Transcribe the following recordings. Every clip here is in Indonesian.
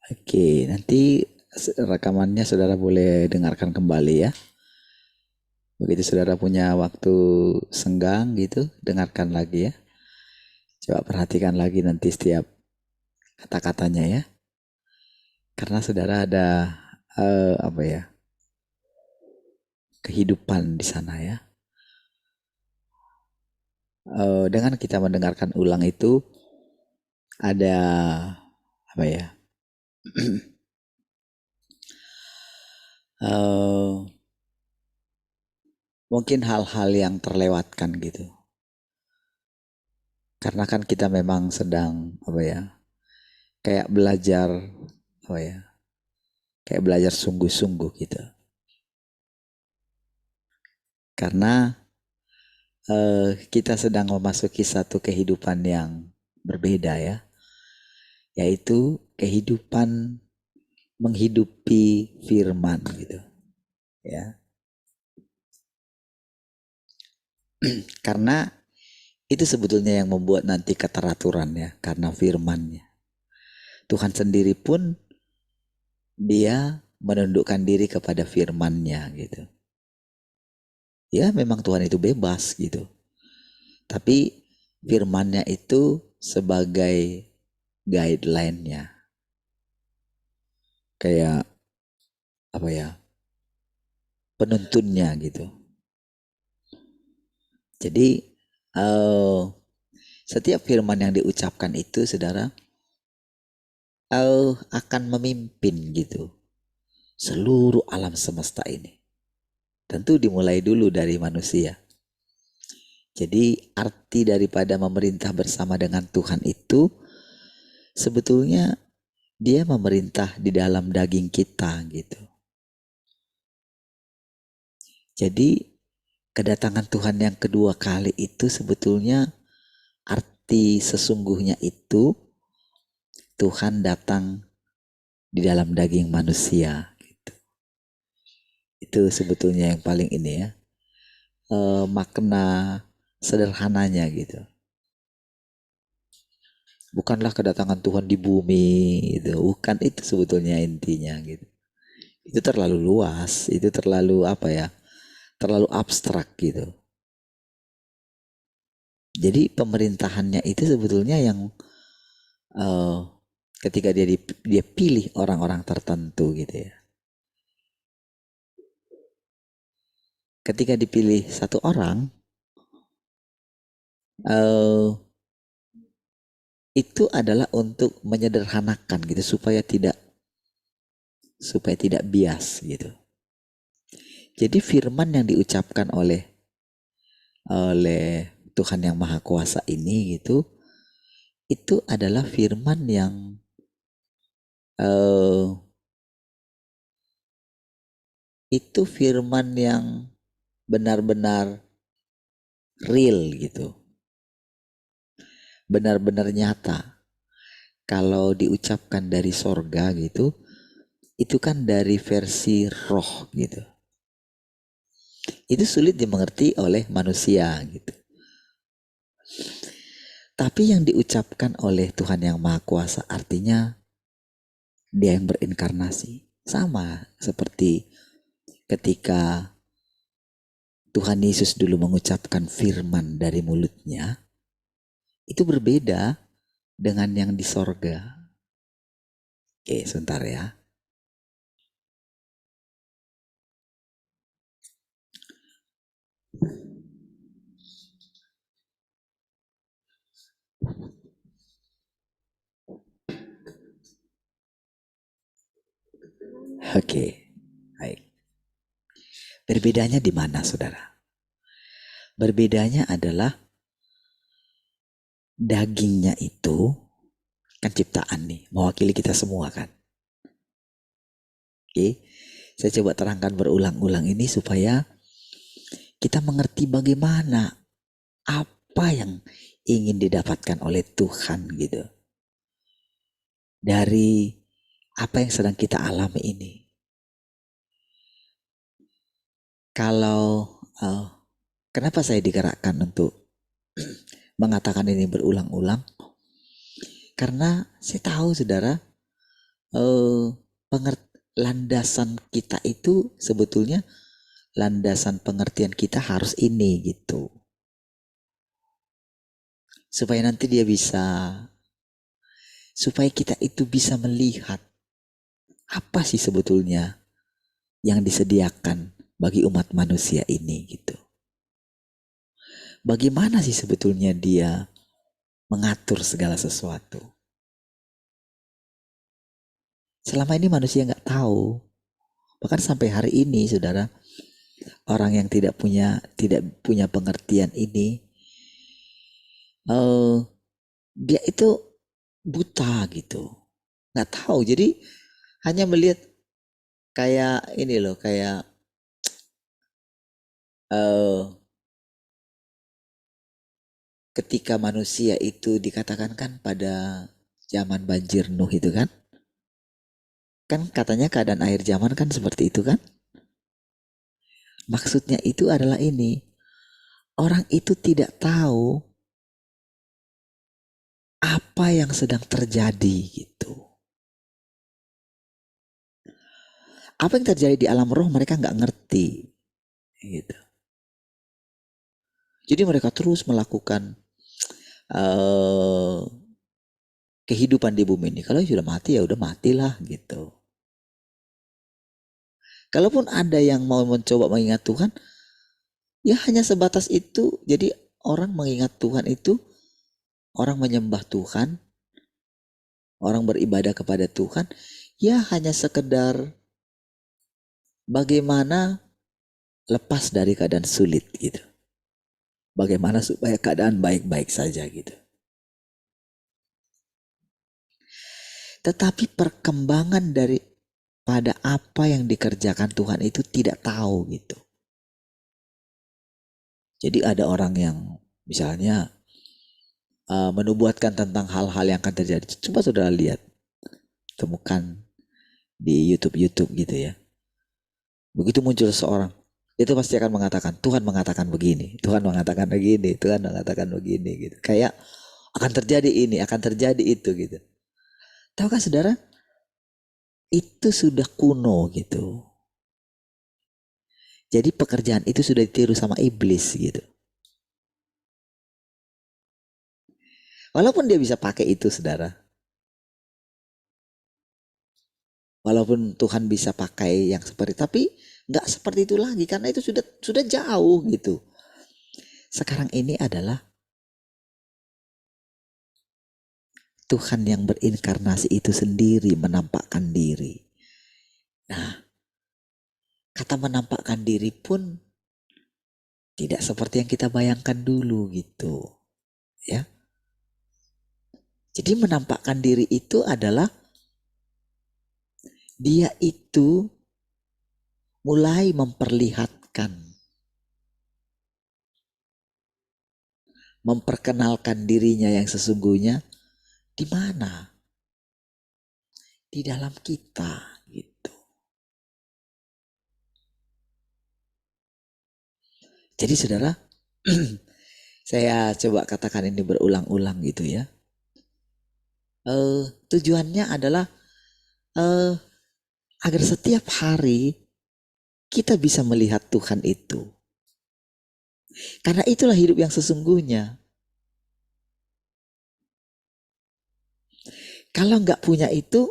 Oke, nanti rekamannya saudara boleh dengarkan kembali ya. Begitu saudara punya waktu senggang gitu, dengarkan lagi ya. Coba perhatikan lagi nanti setiap kata-katanya ya. Karena saudara ada apa ya, kehidupan di sana ya. Dengan kita mendengarkan ulang itu ada apa ya? eh Mungkin hal-hal yang terlewatkan gitu. Karena kan kita memang sedang apa ya? Kayak belajar apa ya? Kayak belajar sungguh-sungguh gitu. Karena kita sedang memasuki satu kehidupan yang berbeda ya, yaitu kehidupan menghidupi firman gitu ya. Karena itu sebetulnya yang membuat nanti keteraturan ya, karena firmannya. Tuhan sendiri pun dia menundukkan diri kepada firmannya gitu. Ya memang Tuhan itu bebas gitu. Tapi firmannya itu sebagai guideline-nya. Kayak apa ya? Penuntunnya gitu. Jadi uh, setiap firman yang diucapkan itu saudara akan memimpin gitu seluruh alam semesta ini. Tentu dimulai dulu dari manusia. Jadi arti daripada memerintah bersama dengan Tuhan itu sebetulnya dia memerintah di dalam daging kita gitu. Jadi kedatangan Tuhan yang kedua kali itu sebetulnya arti sesungguhnya itu Tuhan datang di dalam daging manusia gitu. Itu sebetulnya yang paling ini ya, makna sederhananya gitu. Bukanlah kedatangan Tuhan di bumi gitu, bukan itu sebetulnya intinya gitu. Itu terlalu luas, itu terlalu apa ya, terlalu abstrak gitu. Jadi pemerintahannya itu sebetulnya yang uh, ketika dia pilih orang-orang tertentu gitu ya. Ketika dipilih satu orang, uh, itu adalah untuk menyederhanakan gitu supaya tidak bias gitu. Jadi firman yang diucapkan oleh oleh Tuhan yang Maha Kuasa ini gitu, itu adalah firman yang uh, itu firman yang benar-benar real gitu, benar-benar nyata. Kalau diucapkan dari sorga gitu, itu kan dari versi roh gitu. Itu sulit dimengerti oleh manusia gitu. Tapi yang diucapkan oleh Tuhan yang Maha Kuasa artinya dia yang berinkarnasi. Sama seperti ketika Tuhan Yesus dulu mengucapkan firman dari mulutnya, itu berbeda dengan yang di sorga. Oke, sebentar ya. Oke, baik. Berbedanya di mana, saudara? Berbedanya adalah dagingnya itu kan ciptaan nih, mewakili kita semua kan. Oke, saya coba terangkan berulang-ulang ini supaya kita mengerti bagaimana apa yang ingin didapatkan oleh Tuhan gitu. Dari apa yang sedang kita alami ini. Kalau kenapa saya digerakkan untuk mengatakan ini berulang-ulang? Karena saya tahu saudara, landasan kita itu sebetulnya landasan pengertian kita harus ini gitu. Supaya nanti dia bisa, supaya kita itu bisa melihat apa sih sebetulnya yang disediakan bagi umat manusia ini gitu. Bagaimana sih sebetulnya dia mengatur segala sesuatu. Selama ini manusia nggak tahu. Bahkan sampai hari ini, saudara, orang yang tidak punya pengertian ini, eh dia itu buta gitu, nggak tahu. Jadi hanya melihat kayak ini loh, kayak eh ketika manusia itu dikatakan kan pada zaman banjir Nuh itu kan katanya keadaan akhir zaman kan seperti itu kan. Maksudnya itu adalah ini, orang itu tidak tahu apa yang sedang terjadi gitu. Apa yang terjadi di alam roh mereka nggak ngerti gitu. Jadi mereka terus melakukan eh kehidupan di bumi ini. Kalau sudah mati ya udah matilah gitu. Kalaupun ada yang mau mencoba mengingat Tuhan, ya hanya sebatas itu. Jadi orang mengingat Tuhan itu, orang menyembah Tuhan, orang beribadah kepada Tuhan, ya hanya sekedar bagaimana lepas dari keadaan sulit gitu. Bagaimana supaya keadaan baik-baik saja gitu. Tetapi perkembangan dari pada apa yang dikerjakan Tuhan itu tidak tahu gitu. Jadi ada orang yang misalnya menubuatkan tentang hal-hal yang akan terjadi. Coba saudara lihat, temukan di YouTube gitu ya. Begitu muncul seorang, itu pasti akan mengatakan, Tuhan mengatakan begini, Tuhan mengatakan begini, Tuhan mengatakan begini gitu. Kayak akan terjadi ini, akan terjadi itu gitu. Tahukah saudara, itu sudah kuno gitu. Jadi pekerjaan itu sudah ditiru sama iblis gitu. Walaupun dia bisa pakai itu saudara. Walaupun Tuhan bisa pakai yang seperti, tapi nggak seperti itu lagi karena itu sudah jauh gitu. Sekarang ini adalah Tuhan yang berinkarnasi itu sendiri menampakkan diri. Nah, kata menampakkan diri pun tidak seperti yang kita bayangkan dulu gitu. Ya. Jadi menampakkan diri itu adalah dia itu mulai memperkenalkan dirinya yang sesungguhnya di mana? Di dalam kita gitu. Jadi saudara, saya coba katakan ini berulang-ulang gitu ya. Tujuannya adalah eh, agar setiap hari kita bisa melihat Tuhan itu. Karena itulah hidup yang sesungguhnya. Kalau nggak punya itu,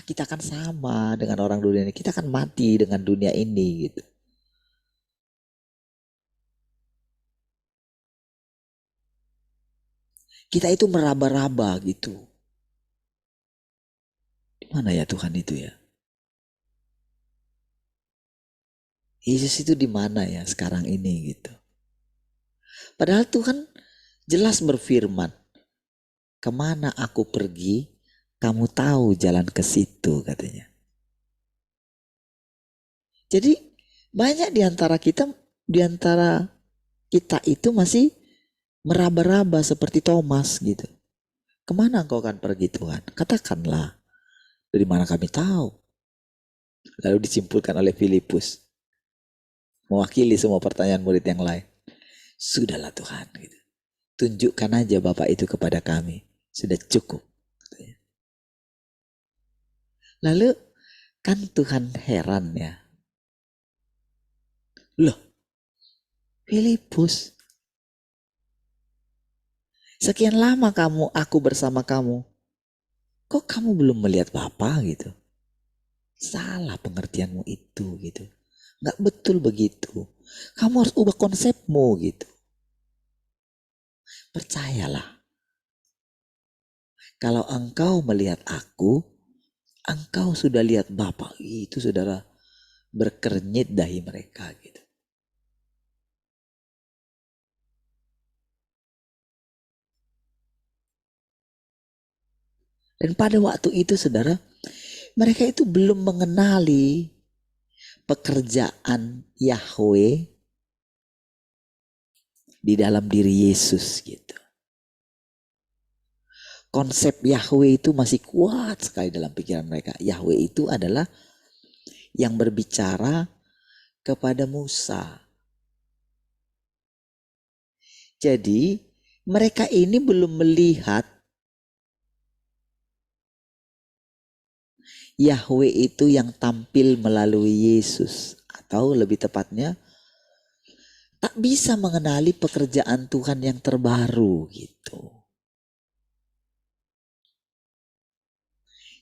kita akan sama dengan orang dunia ini. Kita akan mati dengan dunia ini gitu. Kita itu meraba-raba gitu. Di mana ya Tuhan itu ya? Yesus itu di mana ya sekarang ini gitu. Padahal Tuhan jelas berfirman, kemana aku pergi, kamu tahu jalan ke situ katanya. Jadi banyak di antara kita itu masih meraba-raba seperti Thomas gitu. Kemana engkau akan pergi Tuhan? Katakanlah, dari mana kami tahu? Lalu disimpulkan oleh Filipus, mewakili semua pertanyaan murid yang lain. Sudahlah Tuhan, gitu. Tunjukkan aja Bapak itu kepada kami. Sudah cukup. Lalu kan Tuhan heran ya. Loh, Filipus, sekian lama aku bersama kamu. Kok kamu belum melihat Bapa gitu? Salah pengertianmu itu gitu. Nggak betul begitu. Kamu harus ubah konsepmu gitu. Percayalah. Kalau engkau melihat aku, engkau sudah lihat Bapa. Itu saudara, berkernyit dahi mereka gitu. Dan pada waktu itu saudara, mereka itu belum mengenali pekerjaan Yahweh di dalam diri Yesus gitu. Konsep Yahweh itu masih kuat sekali dalam pikiran mereka. Yahweh itu adalah yang berbicara kepada Musa. Jadi mereka ini belum melihat Yahweh itu yang tampil melalui Yesus. Atau lebih tepatnya tak bisa mengenali pekerjaan Tuhan yang terbaru gitu.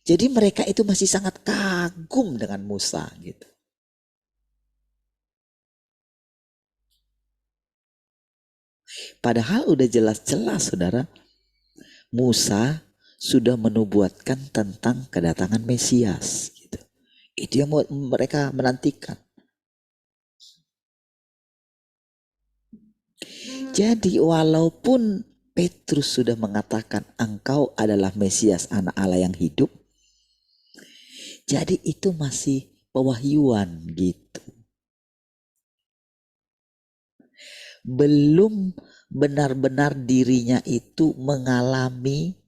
Jadi mereka itu masih sangat kagum dengan Musa gitu. Padahal udah jelas-jelas saudara, Musa sudah menubuatkan tentang kedatangan Mesias gitu. Itu yang mereka menantikan. Jadi walaupun Petrus sudah mengatakan engkau adalah Mesias anak Allah yang hidup, jadi itu masih pewahyuan gitu. Belum benar-benar dirinya itu mengalami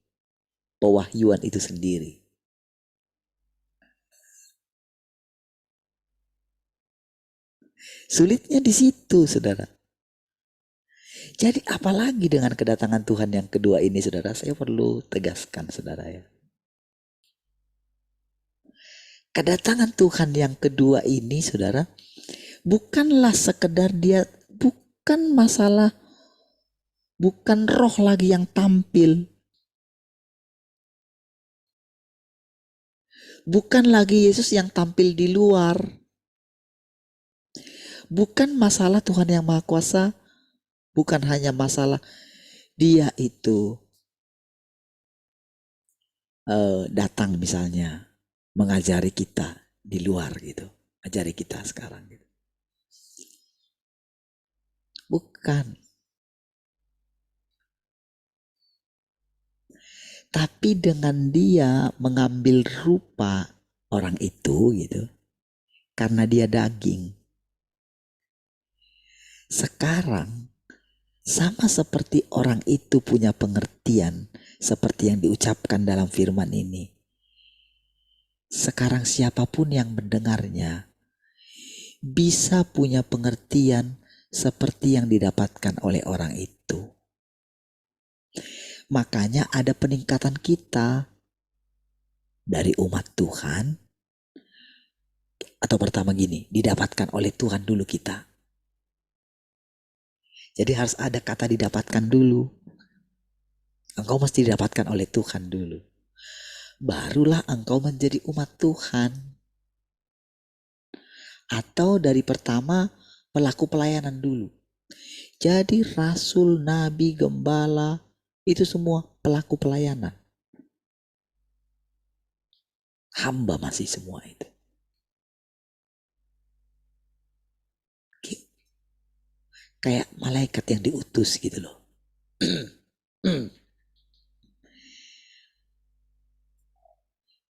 pewahyuan itu sendiri. Sulitnya di situ, saudara. Jadi apalagi dengan kedatangan Tuhan yang kedua ini, saudara, saya perlu tegaskan, saudara ya. Kedatangan Tuhan yang kedua ini, saudara, bukanlah sekedar dia, bukan masalah, bukan roh lagi yang tampil. Bukan lagi Yesus yang tampil di luar. Bukan masalah Tuhan yang Maha Kuasa, bukan hanya masalah dia itu datang misalnya mengajari kita di luar gitu, ajari kita sekarang gitu. Bukan. Tapi dengan dia mengambil rupa orang itu gitu, karena dia daging. Sekarang sama seperti orang itu punya pengertian seperti yang diucapkan dalam firman ini. Sekarang siapapun yang mendengarnya bisa punya pengertian seperti yang didapatkan oleh orang itu. Makanya ada peningkatan kita dari umat Tuhan, atau pertama gini, didapatkan oleh Tuhan dulu kita. Jadi harus ada kata didapatkan dulu. Engkau mesti didapatkan oleh Tuhan dulu. Barulah engkau menjadi umat Tuhan. Atau dari pertama pelaku pelayanan dulu. Jadi rasul, nabi, gembala, itu semua pelaku pelayanan. Hamba masih semua itu. Kayak malaikat yang diutus gitu loh.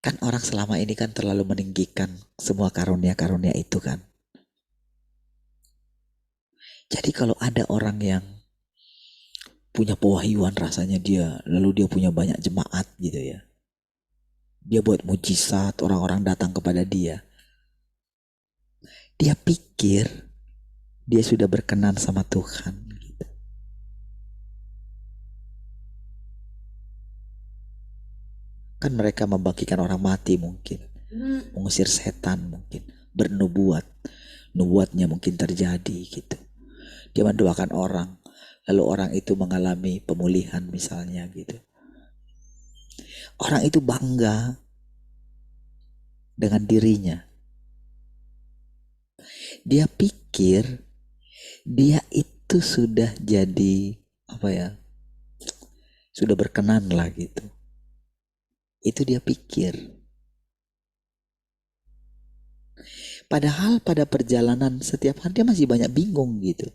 Kan orang selama ini kan terlalu meninggikan semua karunia-karunia itu kan. Jadi kalau ada orang yang punya pewahyuan rasanya dia, lalu dia punya banyak jemaat gitu ya. Dia buat mujizat, orang-orang datang kepada dia. Dia pikir dia sudah berkenan sama Tuhan. Gitu. Kan mereka membangkitkan orang mati mungkin. mengusir setan mungkin, bernubuat, nubuatnya mungkin terjadi gitu. Dia mendoakan orang, lalu orang itu mengalami pemulihan misalnya gitu. Orang itu bangga dengan dirinya. Dia pikir dia itu sudah jadi apa ya? Sudah berkenan lah gitu. Itu dia pikir. Padahal pada perjalanan setiap hari dia masih banyak bingung gitu.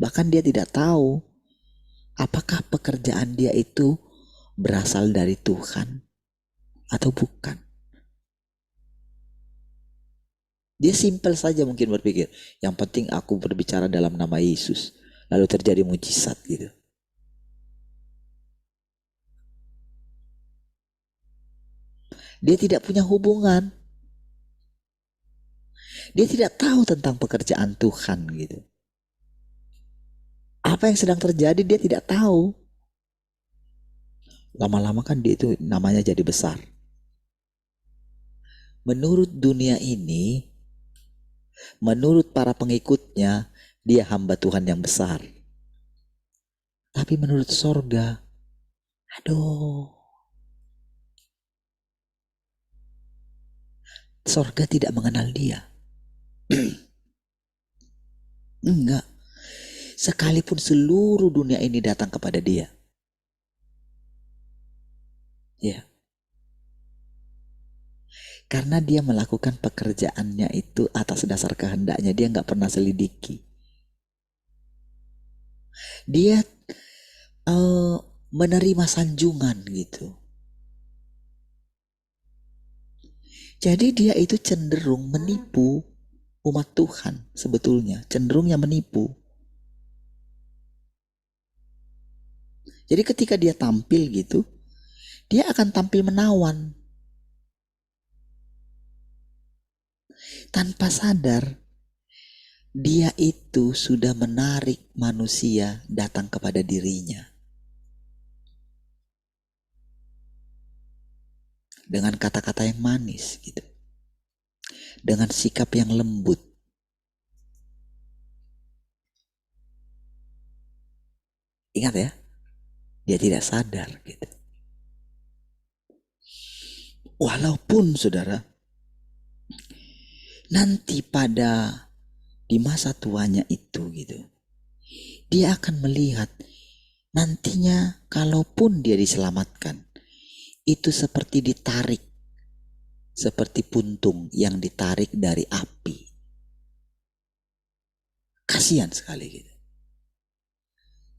Bahkan dia tidak tahu apakah pekerjaan dia itu berasal dari Tuhan atau bukan. Dia simpel saja mungkin berpikir, yang penting aku berbicara dalam nama Yesus, lalu terjadi mujizat gitu. Dia tidak punya hubungan. Dia tidak tahu tentang pekerjaan Tuhan gitu. Apa yang sedang terjadi dia tidak tahu. Lama-lama kan dia itu namanya jadi besar. Menurut dunia ini, menurut para pengikutnya, dia hamba Tuhan yang besar. Tapi menurut sorga, aduh, sorga tidak mengenal dia. Enggak. Sekalipun seluruh dunia ini datang kepada dia. Ya. Karena dia melakukan pekerjaannya itu atas dasar kehendaknya. Dia nggak pernah selidiki. Dia menerima sanjungan gitu. Jadi dia itu cenderung menipu umat Tuhan sebetulnya. Cenderungnya menipu. Jadi ketika dia tampil gitu, dia akan tampil menawan. Tanpa sadar, dia itu sudah menarik manusia datang kepada dirinya. Dengan kata-kata yang manis gitu. Dengan sikap yang lembut. Ingat ya, dia tidak sadar gitu. Walaupun saudara, nanti di masa tuanya itu gitu, dia akan melihat nantinya kalaupun dia diselamatkan, itu seperti ditarik, seperti puntung yang ditarik dari api. Kasihan sekali gitu.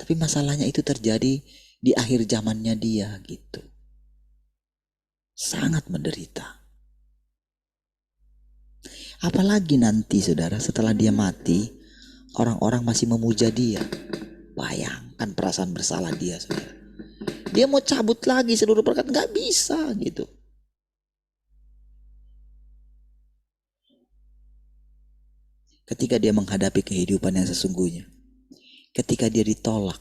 Tapi masalahnya itu terjadi di akhir zamannya dia gitu. Sangat menderita. Apalagi nanti saudara setelah dia mati, orang-orang masih memuja dia. Bayangkan perasaan bersalah dia saudara. Dia mau cabut lagi seluruh berkat, gak bisa gitu. Ketika dia menghadapi kehidupan yang sesungguhnya. Ketika dia ditolak.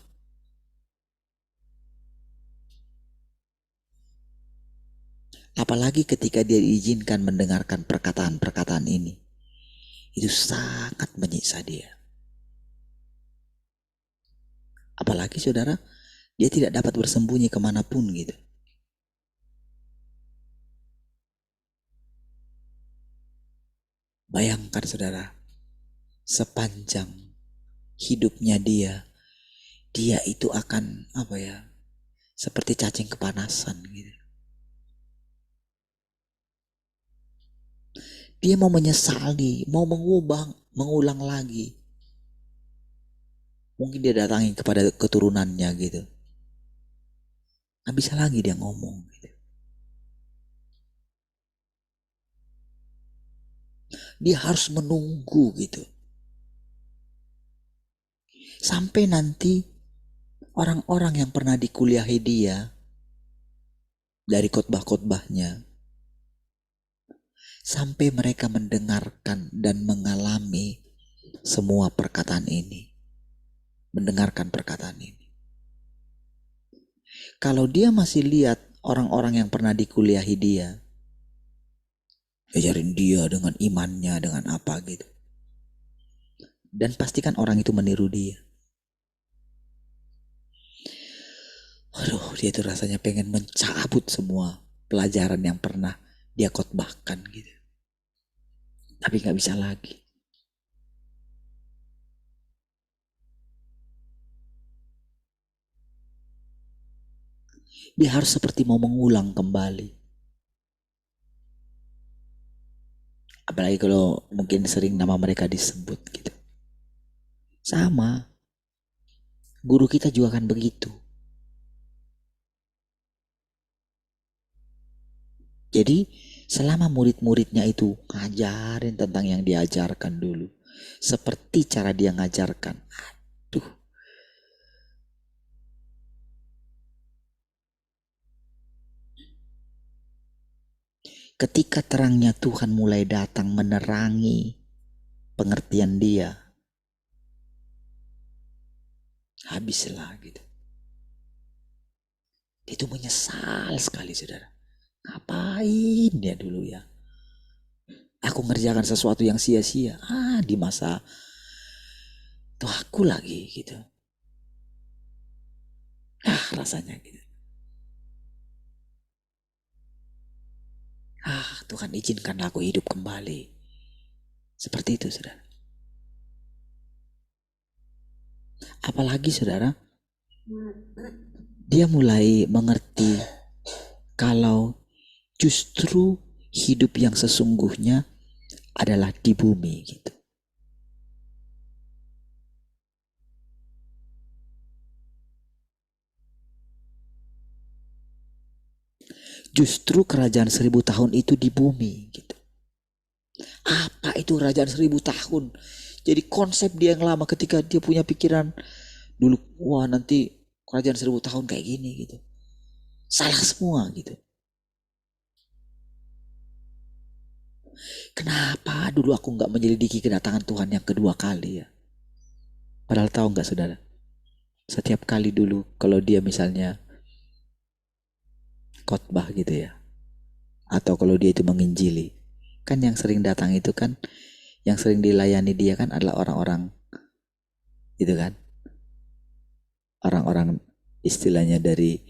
Apalagi ketika dia diizinkan mendengarkan perkataan-perkataan ini. Itu sangat menyiksa dia. Apalagi saudara, dia tidak dapat bersembunyi kemanapun gitu. Bayangkan saudara, sepanjang hidupnya dia itu akan apa ya, seperti cacing kepanasan gitu. Dia mau menyesali, mau mengulang lagi. Mungkin dia datangin kepada keturunannya gitu. Gak bisa lagi dia ngomong gitu. Dia harus menunggu gitu. Sampai nanti orang-orang yang pernah dikuliahi dia dari khotbah-khotbahnya, sampai mereka mendengarkan dan mengalami semua perkataan ini. Mendengarkan perkataan ini. Kalau dia masih lihat orang-orang yang pernah dikuliahi dia, Ajarin dia dengan imannya, dengan apa gitu. Dan pastikan orang itu meniru dia. Aduh, dia tuh rasanya pengen mencabut semua pelajaran yang pernah dia khotbahkan gitu. Tapi nggak bisa lagi. Dia harus seperti mau mengulang kembali. Apalagi kalau mungkin sering nama mereka disebut gitu. Sama, guru kita juga kan begitu. Jadi selama murid-muridnya itu ngajarin tentang yang diajarkan dulu. Seperti cara dia ngajarkan. Aduh, ketika terangnya Tuhan mulai datang menerangi pengertian dia, habislah gitu. Itu menyesal sekali saudara. Ngapain ya dulu ya? Aku ngerjakan sesuatu yang sia-sia. Di masa tuh aku lagi gitu. Rasanya gitu. Tuhan izinkanlah aku hidup kembali. Seperti itu saudara. Apalagi saudara, dia mulai mengerti kalau justru hidup yang sesungguhnya adalah di bumi gitu. Justru kerajaan 1000 tahun itu di bumi gitu. Apa itu kerajaan 1000 tahun? Jadi konsep dia yang lama ketika dia punya pikiran dulu, wah nanti kerajaan 1000 tahun kayak gini gitu. Salah semua gitu. Kenapa dulu aku nggak menyelidiki kedatangan Tuhan yang kedua kali ya? Padahal tahu nggak saudara? Setiap kali dulu kalau dia misalnya khotbah gitu ya, atau kalau dia itu menginjili, kan yang sering datang itu kan, yang sering dilayani dia kan adalah orang-orang itu kan, orang-orang istilahnya dari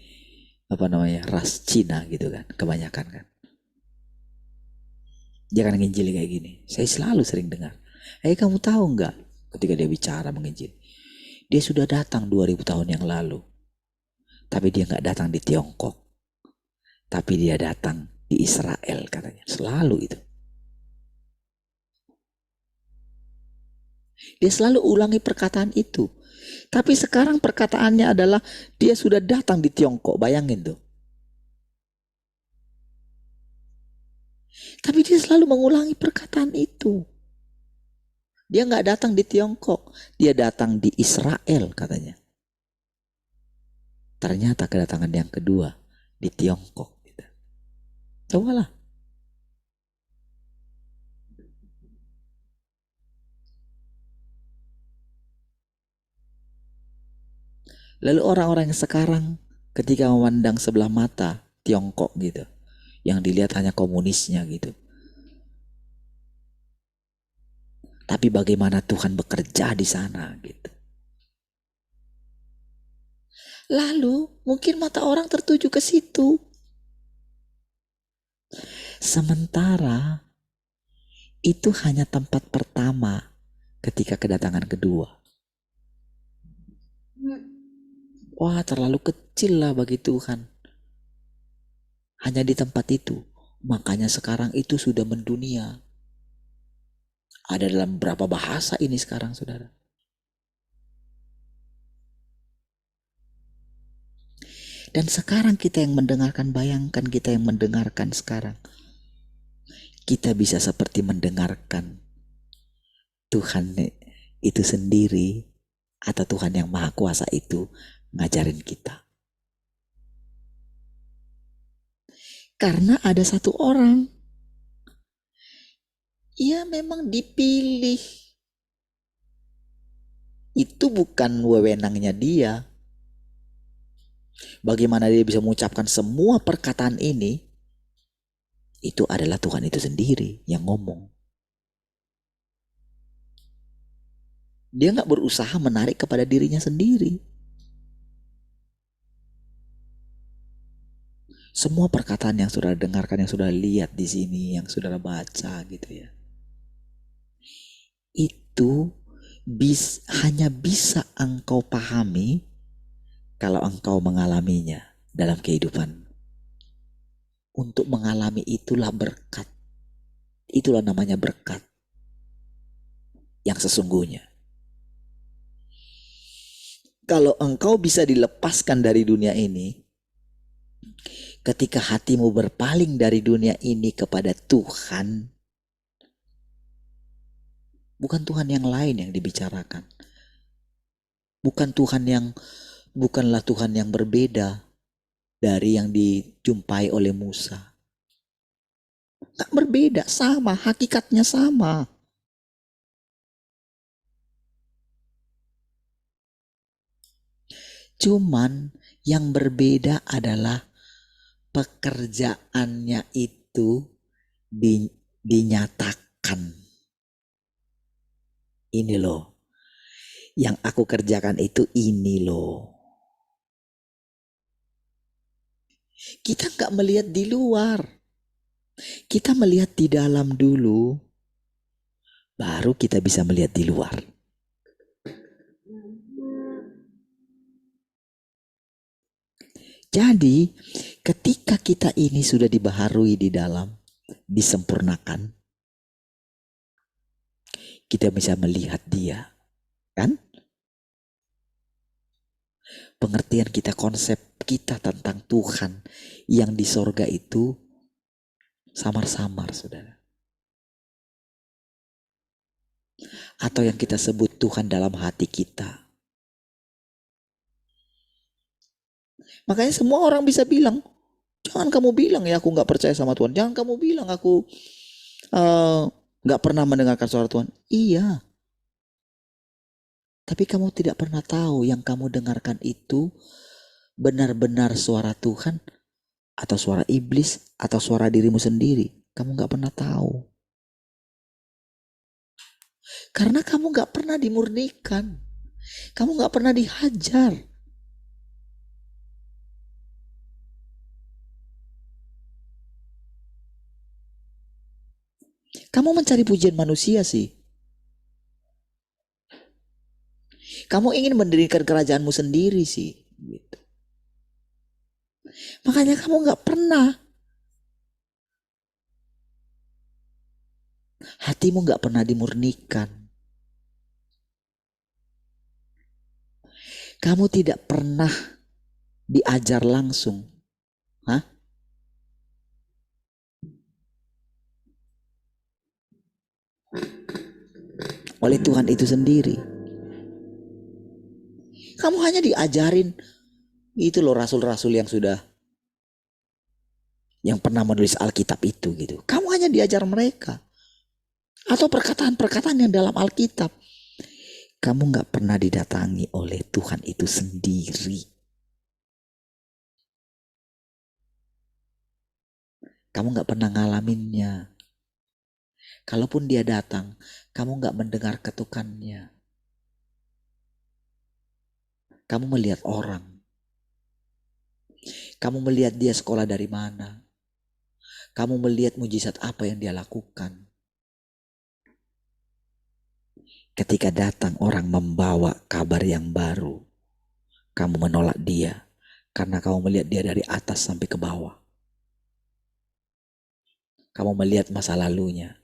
apa namanya, ras Cina gitu kan, kebanyakan kan. Dia kan nginjili kayak gini. Saya selalu sering dengar. Kamu tahu nggak ketika dia bicara menginjili, dia sudah datang 2000 tahun yang lalu. Tapi dia nggak datang di Tiongkok. Tapi dia datang di Israel katanya. Selalu itu. Dia selalu ulangi perkataan itu. Tapi sekarang perkataannya adalah dia sudah datang di Tiongkok. Bayangin tuh. Tapi dia selalu mengulangi perkataan itu. Dia nggak datang di Tiongkok. Dia datang di Israel katanya. Ternyata kedatangan yang kedua di Tiongkok. Cobalah. Lalu orang-orang yang sekarang ketika memandang sebelah mata Tiongkok gitu, yang dilihat hanya komunisnya gitu. Tapi bagaimana Tuhan bekerja di sana gitu. Lalu mungkin mata orang tertuju ke situ. Sementara itu hanya tempat pertama ketika kedatangan kedua. Wah, terlalu kecil lah bagi Tuhan. Hanya di tempat itu. Makanya sekarang itu sudah mendunia. Ada dalam berapa bahasa ini sekarang, saudara? Dan sekarang kita yang mendengarkan, bayangkan kita yang mendengarkan sekarang. Kita bisa seperti mendengarkan Tuhan itu sendiri, atau Tuhan yang Maha Kuasa itu ngajarin kita. Karena ada satu orang, ia memang dipilih. Itu bukan wewenangnya dia. Bagaimana dia bisa mengucapkan semua perkataan ini? Itu adalah Tuhan itu sendiri yang ngomong. Dia nggak berusaha menarik kepada dirinya sendiri. Semua perkataan yang saudara dengarkan, yang saudara lihat di sini, yang saudara baca gitu ya, itu hanya bisa engkau pahami kalau engkau mengalaminya dalam kehidupan. Untuk mengalami itulah berkat. Itulah namanya berkat yang sesungguhnya. Kalau engkau bisa dilepaskan dari dunia ini, ketika hatimu berpaling dari dunia ini kepada Tuhan, bukan Tuhan yang lain yang dibicarakan. Bukanlah Tuhan yang berbeda dari yang dijumpai oleh Musa. Gak berbeda, sama, hakikatnya sama. Cuman yang berbeda adalah pekerjaannya itu dinyatakan. Ini loh, yang aku kerjakan itu ini loh. Kita gak melihat di luar. Kita melihat di dalam dulu, baru kita bisa melihat di luar. Jadi ketika kita ini sudah dibaharui di dalam, disempurnakan, kita bisa melihat dia, kan? Pengertian kita, konsep kita tentang Tuhan yang di sorga itu samar-samar, saudara. Atau yang kita sebut Tuhan dalam hati kita. Makanya semua orang bisa bilang, jangan kamu bilang ya aku gak percaya sama Tuhan. Jangan kamu bilang aku gak pernah mendengarkan suara Tuhan. Iya. Tapi kamu tidak pernah tahu yang kamu dengarkan itu benar-benar suara Tuhan atau suara iblis atau suara dirimu sendiri. Kamu gak pernah tahu. Karena kamu gak pernah dimurnikan. Kamu gak pernah dihajar. Kamu mencari pujian manusia sih. Kamu ingin mendirikan kerajaanmu sendiri sih. Gitu. Makanya kamu gak pernah. Hatimu gak pernah dimurnikan. Kamu tidak pernah diajar langsung. Hah? Oleh Tuhan itu sendiri. Kamu hanya diajarin. Itu loh rasul-rasul yang pernah menulis Alkitab itu gitu. Kamu hanya diajar mereka. Atau perkataan-perkataan yang dalam Alkitab. Kamu gak pernah didatangi oleh Tuhan itu sendiri. Kamu gak pernah ngalaminnya. Kalaupun dia datang, kamu gak mendengar ketukannya. Kamu melihat orang. Kamu melihat dia sekolah dari mana. Kamu melihat mujizat apa yang dia lakukan. Ketika datang orang membawa kabar yang baru, kamu menolak dia karena kamu melihat dia dari atas sampai ke bawah. Kamu melihat masa lalunya.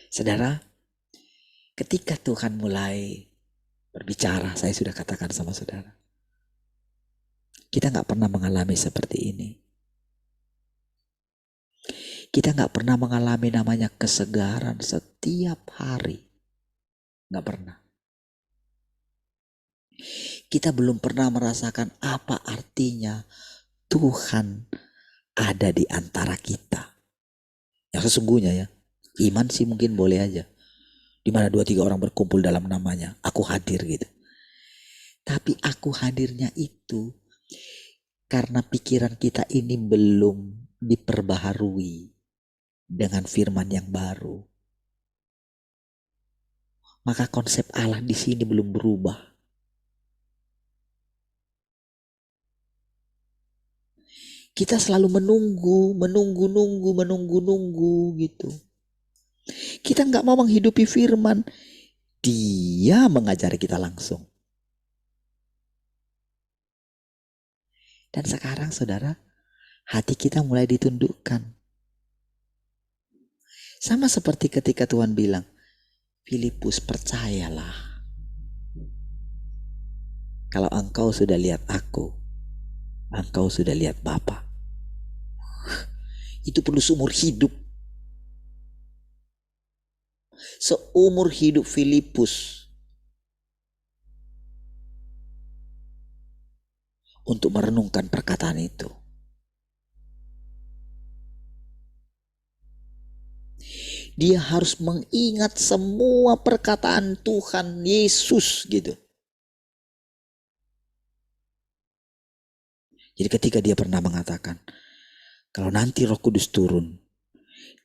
Saudara, ketika Tuhan mulai berbicara, saya sudah katakan sama saudara, kita gak pernah mengalami seperti ini. Kita gak pernah mengalami namanya kesegaran setiap hari. Gak pernah. Kita belum pernah merasakan apa artinya Tuhan ada di antara kita. Yang sesungguhnya ya, iman sih mungkin boleh aja. Di mana 2-3 orang berkumpul dalam namanya, aku hadir gitu. Tapi aku hadirnya itu karena pikiran kita ini belum diperbaharui dengan firman yang baru. Maka konsep Allah di sini belum berubah. Kita selalu menunggu gitu. Kita nggak mau menghidupi firman. Dia mengajari kita langsung. Dan sekarang saudara, hati kita mulai ditundukkan. Sama seperti ketika Tuhan bilang, Filipus, percayalah. Kalau engkau sudah lihat aku, engkau sudah lihat Bapa. Itu perlu seumur hidup. Seumur hidup Filipus untuk merenungkan perkataan itu. Dia harus mengingat semua perkataan Tuhan Yesus gitu. Jadi ketika dia pernah mengatakan, kalau nanti Roh Kudus turun,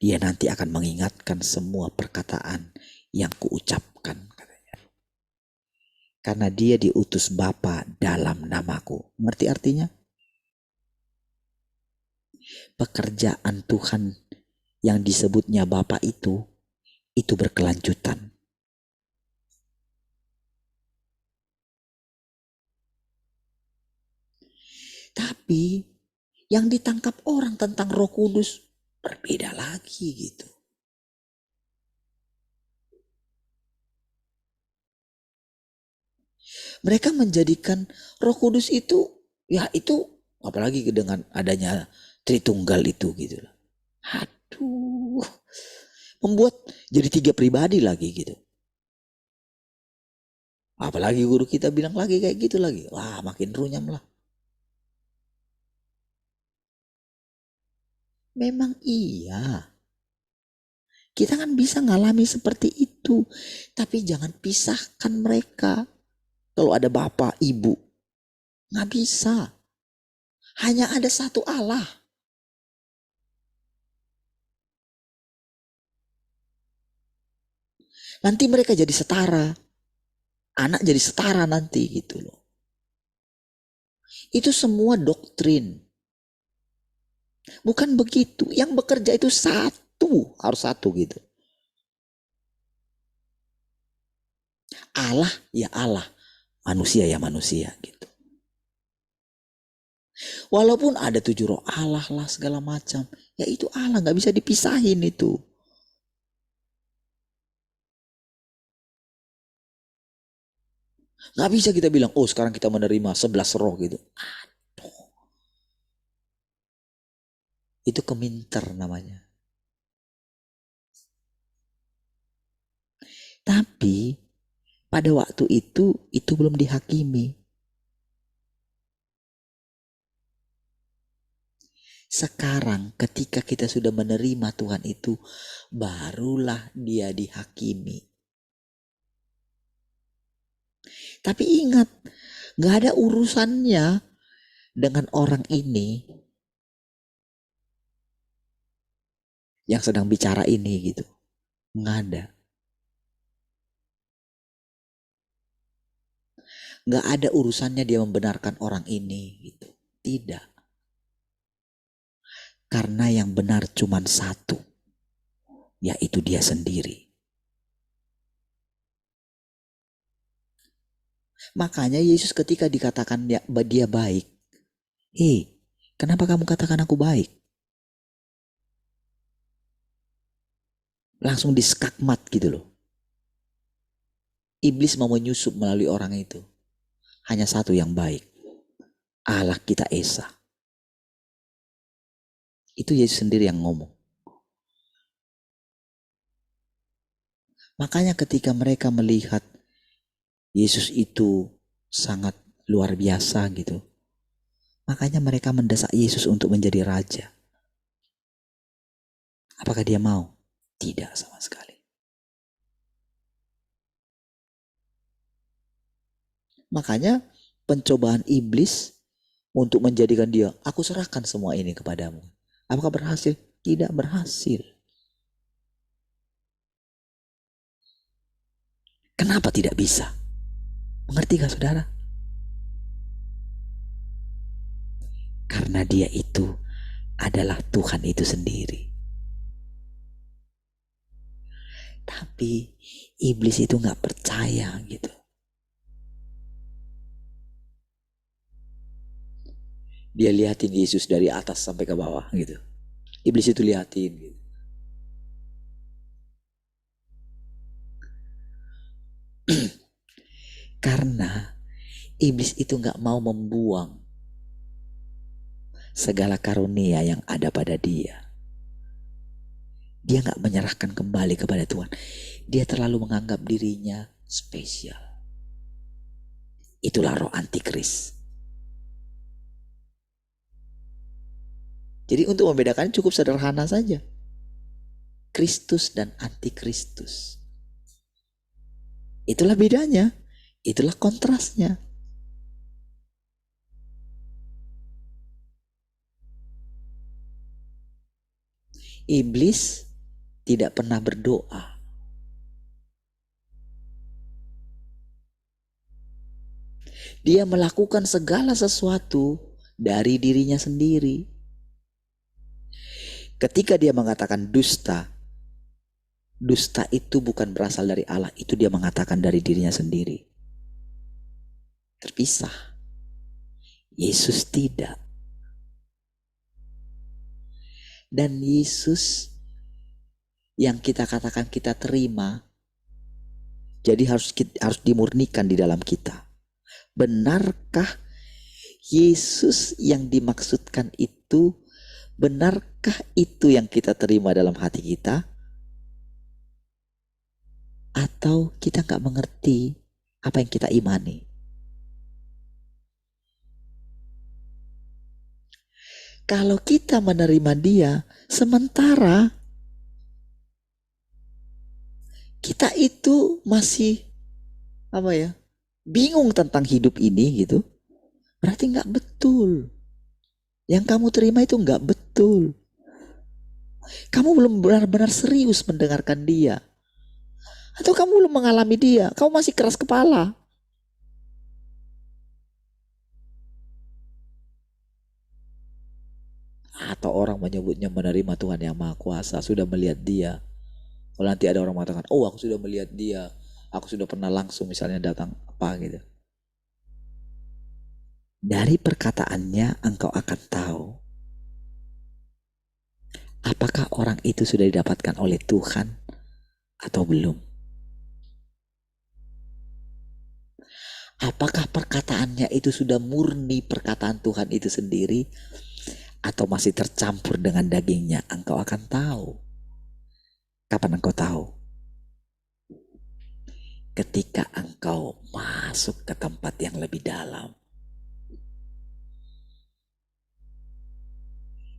dia nanti akan mengingatkan semua perkataan yang kuucapkan, katanya. Karena dia diutus Bapa dalam namaku. Ngerti artinya? Pekerjaan Tuhan yang disebutnya Bapa itu berkelanjutan. Tapi yang ditangkap orang tentang Roh Kudus berbeda lagi gitu. Mereka menjadikan Roh Kudus itu, ya itu apalagi dengan adanya Tritunggal itu gitu. Aduh, membuat jadi 3 pribadi lagi gitu. Apalagi guru kita bilang lagi kayak gitu lagi. Wah, makin runyam lah. Memang iya. Kita kan bisa ngalami seperti itu. Tapi jangan pisahkan mereka. Kalau ada bapak, ibu. Nggak bisa. Hanya ada satu Allah. Nanti mereka jadi setara. Anak jadi setara nanti gitu loh. Itu semua doktrin. Bukan begitu. Yang bekerja itu satu. Harus satu gitu. Allah ya Allah. Manusia ya manusia gitu. Walaupun ada 7 roh Allah lah segala macam. Ya itu Allah, gak bisa dipisahin itu. Gak bisa kita bilang, oh sekarang kita menerima 11 roh gitu. Aduh. Itu keminter namanya. Tapi pada waktu itu belum dihakimi. Sekarang ketika kita sudah menerima Tuhan itu, barulah dia dihakimi. Tapi ingat, gak ada urusannya dengan orang ini yang sedang bicara ini gitu. Gak ada. Gak ada urusannya dia membenarkan orang ini gitu. Tidak. Karena yang benar cuma satu, yaitu dia sendiri. Makanya Yesus ketika dikatakan dia baik, hei, kenapa kamu katakan aku baik? Langsung diskakmat gitu loh. Iblis mau menyusup melalui orang itu. Hanya satu yang baik, Allah kita Esa. Itu Yesus sendiri yang ngomong. Makanya ketika mereka melihat Yesus itu sangat luar biasa gitu, makanya mereka mendesak Yesus untuk menjadi raja. Apakah dia mau? Tidak sama sekali. Makanya pencobaan iblis untuk menjadikan dia, aku serahkan semua ini kepadamu. Apakah berhasil? Tidak berhasil. Kenapa tidak bisa? Mengerti gak saudara? Karena dia itu adalah Tuhan itu sendiri. Tapi iblis itu gak percaya gitu. Dia liatin Yesus dari atas sampai ke bawah gitu. Iblis itu liatin gitu. Karena iblis itu gak mau membuang segala karunia yang ada pada dia. Dia gak menyerahkan kembali kepada Tuhan. Dia terlalu menganggap dirinya spesial. Itulah roh antikris. Jadi untuk membedakan cukup sederhana saja. Kristus dan antikristus. Itulah bedanya. Itulah kontrasnya. Iblis tidak pernah berdoa. Dia melakukan segala sesuatu dari dirinya sendiri. Ketika dia mengatakan dusta, dusta itu bukan berasal dari Allah, itu dia mengatakan dari dirinya sendiri. Terpisah. Yesus tidak. Dan Yesus yang kita katakan kita terima, jadi harus dimurnikan di dalam kita. Benarkah Yesus yang dimaksudkan itu? Benarkah itu yang kita terima dalam hati kita? Atau kita gak mengerti apa yang kita imani? Kalau kita menerima dia, sementara kita itu masih bingung tentang hidup ini gitu, berarti gak betul. Yang kamu terima itu gak betul. Kamu belum benar-benar serius mendengarkan dia. Atau kamu belum mengalami dia, kamu masih keras kepala. Atau orang menyebutnya menerima Tuhan yang Maha Kuasa, sudah melihat dia. Kalau nanti ada orang mengatakan, oh aku sudah melihat dia, aku sudah pernah langsung misalnya datang apa gitu. Dari perkataannya engkau akan tahu apakah orang itu sudah didapatkan oleh Tuhan atau belum. Apakah perkataannya itu sudah murni perkataan Tuhan itu sendiri atau masih tercampur dengan dagingnya, engkau akan tahu. Kapan engkau tahu? Ketika engkau masuk ke tempat yang lebih dalam.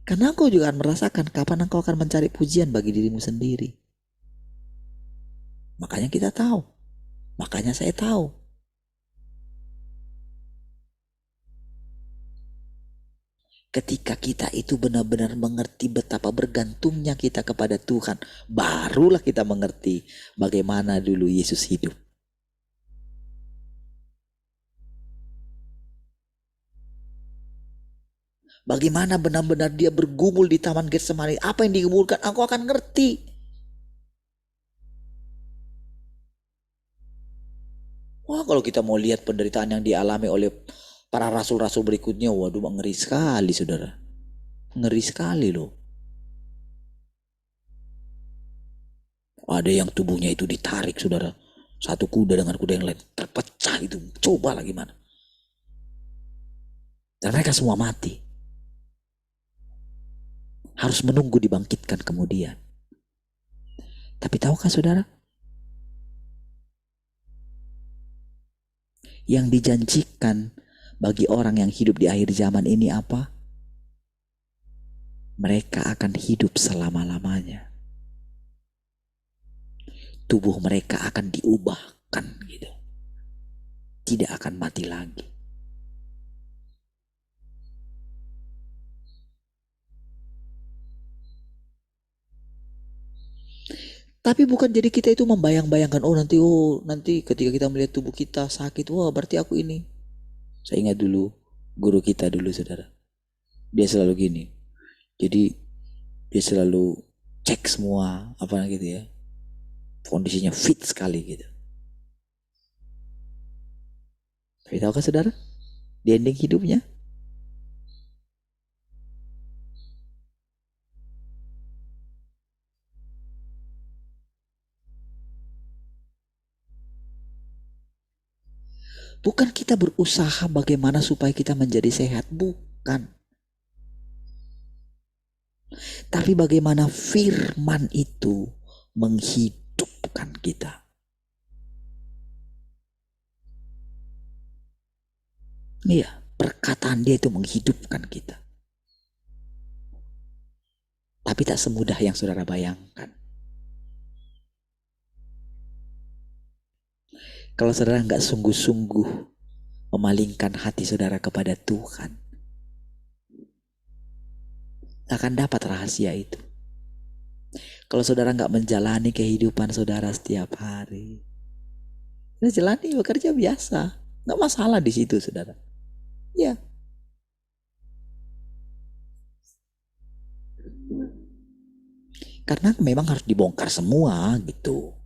Karena engkau juga akan merasakan kapan engkau akan mencari pujian bagi dirimu sendiri. Makanya kita tahu. Makanya saya tahu. Ketika kita itu benar-benar mengerti betapa bergantungnya kita kepada Tuhan, barulah kita mengerti bagaimana dulu Yesus hidup. Bagaimana benar-benar dia bergumul di Taman Getsemani. Apa yang digumulkan, aku akan ngerti. Wah, kalau kita mau lihat penderitaan yang dialami oleh para rasul-rasul berikutnya, waduh ngeri sekali saudara. Ngeri sekali loh. Ada yang tubuhnya itu ditarik saudara. Satu kuda dengan kuda yang lain terpecah itu. Cobalah gimana. Dan mereka semua mati. Harus menunggu dibangkitkan kemudian. Tapi tahukah saudara? Yang dijanjikan bagi orang yang hidup di akhir zaman ini apa? Mereka akan hidup selama-lamanya. Tubuh mereka akan diubahkan gitu. tidak akan mati lagi. Tapi bukan jadi kita itu membayang-bayangkan, nanti ketika kita melihat tubuh kita sakit, wah berarti aku ini. Saya ingat dulu guru kita dulu, saudara. Dia selalu gini. Jadi dia selalu cek semua apa gitu ya. Kondisinya fit sekali gitu. Tapi tahukah saudara, di ending hidupnya bukan kita berusaha bagaimana supaya kita menjadi sehat, bukan. Tapi bagaimana firman itu menghidupkan kita. Iya, perkataan dia itu menghidupkan kita. Tapi tak semudah yang saudara bayangkan. Kalau saudara nggak sungguh-sungguh memalingkan hati saudara kepada Tuhan, akan dapat rahasia itu. Kalau saudara nggak menjalani kehidupan saudara setiap hari, saudara jalani bekerja biasa, nggak masalah di situ, saudara. Ya, karena memang harus dibongkar semua gitu.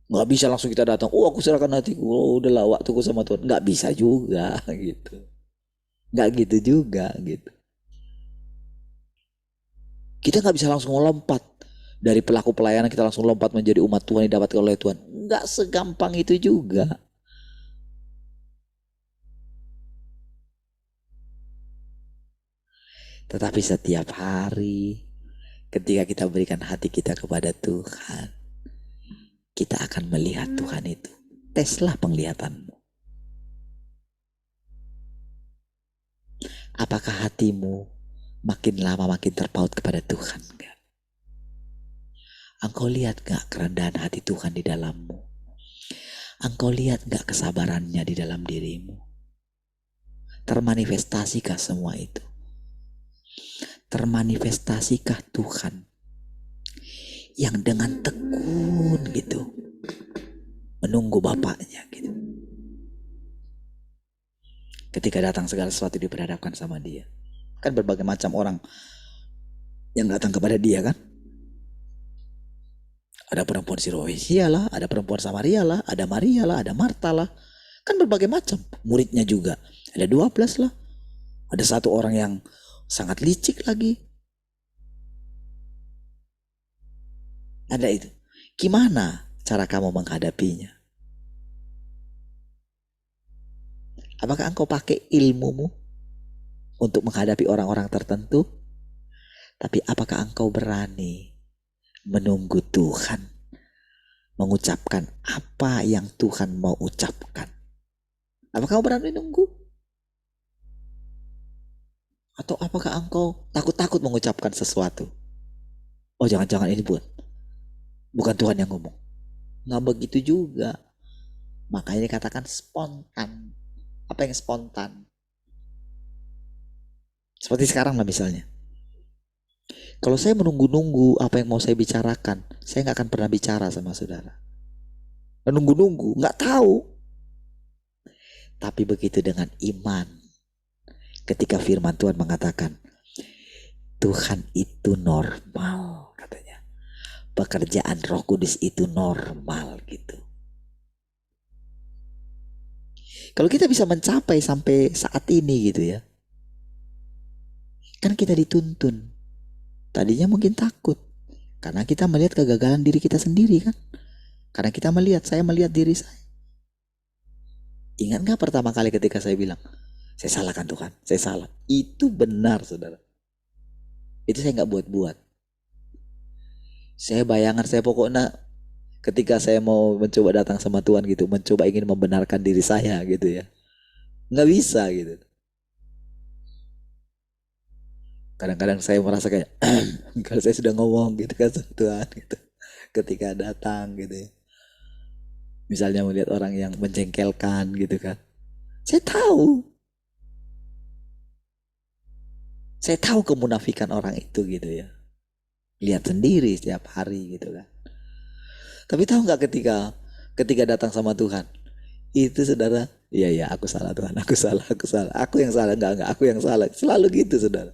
Nggak bisa langsung kita datang, aku serahkan hatiku, udahlah waktuku sama Tuhan. Nggak bisa juga gitu. Nggak gitu juga gitu. Kita nggak bisa langsung melompat dari pelaku pelayanan, kita langsung lompat menjadi umat Tuhan yang didapatkan oleh Tuhan. Nggak segampang itu juga. Tetapi setiap hari ketika kita berikan hati kita kepada Tuhan, kita akan melihat Tuhan itu. Teslah penglihatanmu. Apakah hatimu makin lama makin terpaut kepada Tuhan? Enggak. Engkau lihat gak kerendahan hati Tuhan di dalammu? Engkau lihat gak kesabarannya di dalam dirimu? Termanifestasikah semua itu? Termanifestasikah Tuhan yang dengan tekun gitu menunggu Bapaknya gitu? Ketika datang segala sesuatu diperhadapkan sama dia. Kan berbagai macam orang yang datang kepada dia kan. Ada perempuan Siroisia lah, ada perempuan Samaria lah, ada Maria lah, ada Marta lah. Kan berbagai macam. Muridnya juga. Ada 12 lah. Ada satu orang yang sangat licik lagi. Ada itu. Gimana cara kamu menghadapinya? Apakah engkau pakai ilmumu untuk menghadapi orang-orang tertentu? Tapi apakah engkau berani menunggu Tuhan mengucapkan apa yang Tuhan mau ucapkan? Apakah engkau berani menunggu? Atau apakah engkau takut-takut mengucapkan sesuatu? Oh jangan-jangan ini bukan Tuhan yang ngomong. Nggak begitu juga. Makanya dikatakan spontan. Apa yang spontan? Seperti sekarang lah misalnya. Kalau saya menunggu-nunggu apa yang mau saya bicarakan, saya nggak akan pernah bicara sama saudara. Menunggu-nunggu, nggak tahu. Tapi begitu dengan iman. Ketika firman Tuhan mengatakan, Tuhan itu normal katanya. Pekerjaan Roh Kudus itu normal gitu. Kalau kita bisa mencapai sampai saat ini gitu ya, kan kita dituntun. Tadinya mungkin takut karena kita melihat kegagalan diri kita sendiri kan. Karena kita melihat, saya melihat diri saya. Ingat gak pertama kali ketika saya bilang, saya salahkan Tuhan, saya salah. Itu benar saudara. Itu saya gak buat-buat. Saya bayangan, saya pokoknya ketika saya mau mencoba datang sama Tuhan gitu, mencoba ingin membenarkan diri saya gitu ya. Gak bisa gitu. Kadang-kadang saya merasa kayak, kalau saya sudah ngomong gitu kan sama Tuhan gitu. Ketika datang gitu ya. Misalnya melihat orang yang menjengkelkan gitu kan. Saya tahu. Saya tahu kemunafikan orang itu gitu ya. Lihat sendiri setiap hari gitu kan. Tapi tahu nggak ketika datang sama Tuhan, itu saudara, iya ya aku salah Tuhan, aku salah, aku yang salah, enggak, aku yang salah, selalu gitu saudara.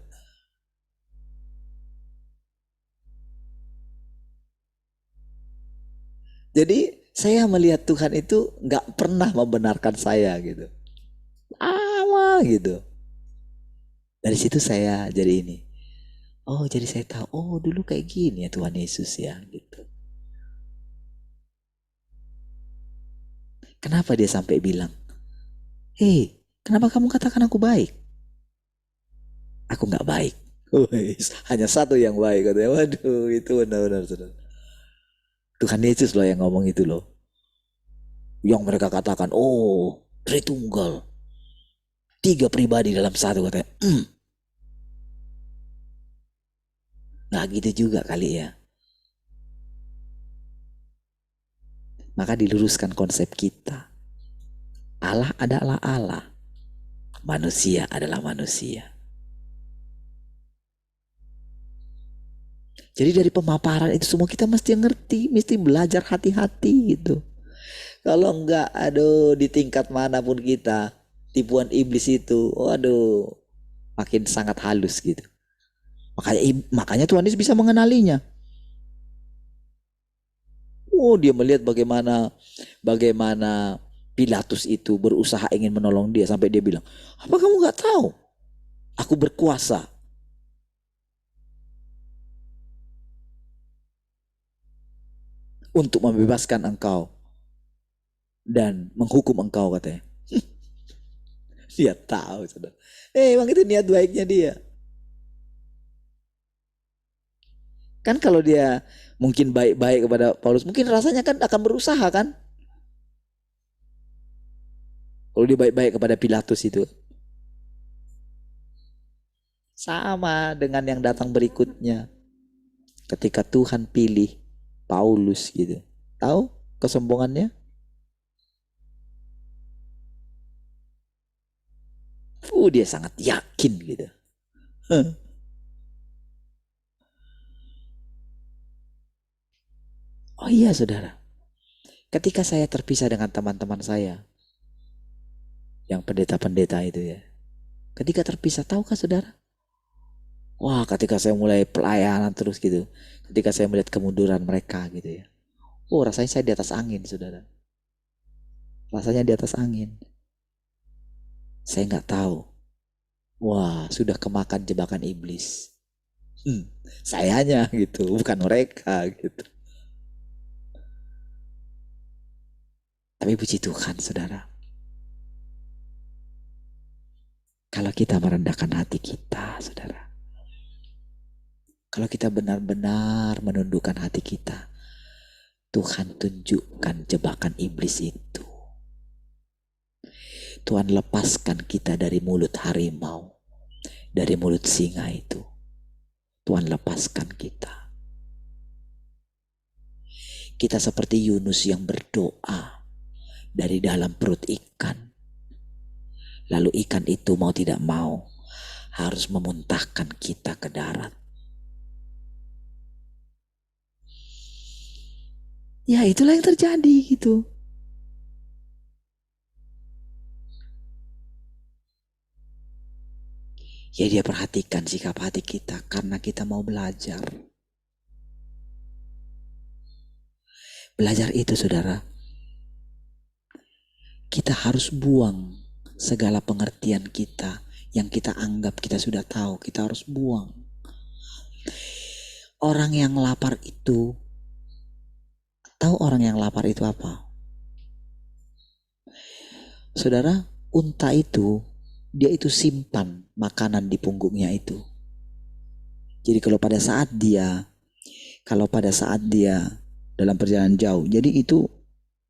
Jadi saya melihat Tuhan itu nggak pernah membenarkan saya gitu, gitu. Dari situ saya jadi ini, oh jadi saya tahu, oh dulu kayak gini ya Tuhan Yesus ya gitu. Kenapa dia sampai bilang, hei, kenapa kamu katakan aku baik? Aku nggak baik. Hanya satu yang baik katanya. Waduh, itu benar-benar saudara. Tuhan Yesus loh yang ngomong itu loh. Yang mereka katakan, oh Tritunggal, tiga pribadi dalam satu katanya. Nggak gitu juga kali ya. Maka diluruskan konsep kita. Allah adalah Allah. Manusia adalah manusia. Jadi dari pemaparan itu semua kita mesti ngerti, mesti belajar hati-hati gitu. Kalau enggak, aduh di tingkat manapun kita, tipuan iblis itu, waduh, makin sangat halus gitu. Makanya Tuhan Yesus bisa mengenalinya. Oh, dia melihat bagaimana Pilatus itu berusaha ingin menolong dia sampai dia bilang, apa kamu nggak tahu? Aku berkuasa untuk membebaskan engkau dan menghukum engkau katanya. Dia tahu, saudara. Emang itu niat baiknya dia. Kan kalau dia mungkin baik-baik kepada Paulus, mungkin rasanya kan akan berusaha kan? Kalau dia baik-baik kepada Pilatus itu. Sama dengan yang datang berikutnya. Ketika Tuhan pilih Paulus gitu. Tahu kesombongannya? Dia sangat yakin gitu. Oh iya saudara. Ketika saya terpisah dengan teman-teman saya. Yang pendeta-pendeta itu ya. Ketika terpisah, tahukah saudara? Wah, ketika saya mulai pelayanan terus gitu. Ketika saya melihat kemunduran mereka gitu ya. Oh, rasanya saya di atas angin, saudara. Rasanya di atas angin. Saya nggak tahu. Wah, sudah kemakan jebakan iblis. Sayanya gitu, bukan mereka gitu. Tapi puji Tuhan, saudara. Kalau kita merendahkan hati kita, saudara. Kalau kita benar-benar menundukkan hati kita, Tuhan tunjukkan jebakan iblis itu. Tuhan lepaskan kita dari mulut harimau, dari mulut singa itu. Tuhan lepaskan kita. Kita seperti Yunus yang berdoa dari dalam perut ikan. Lalu ikan itu mau tidak mau harus memuntahkan kita ke darat. Ya itulah yang terjadi gitu. Ya dia perhatikan sikap hati kita karena kita mau belajar. Belajar itu saudara, kita harus buang segala pengertian kita yang kita anggap kita sudah tahu, kita harus buang. Orang yang lapar itu, tahu orang yang lapar itu apa? Saudara, unta itu, dia itu simpan makanan di punggungnya itu. Jadi kalau pada saat dia dalam perjalanan jauh, jadi itu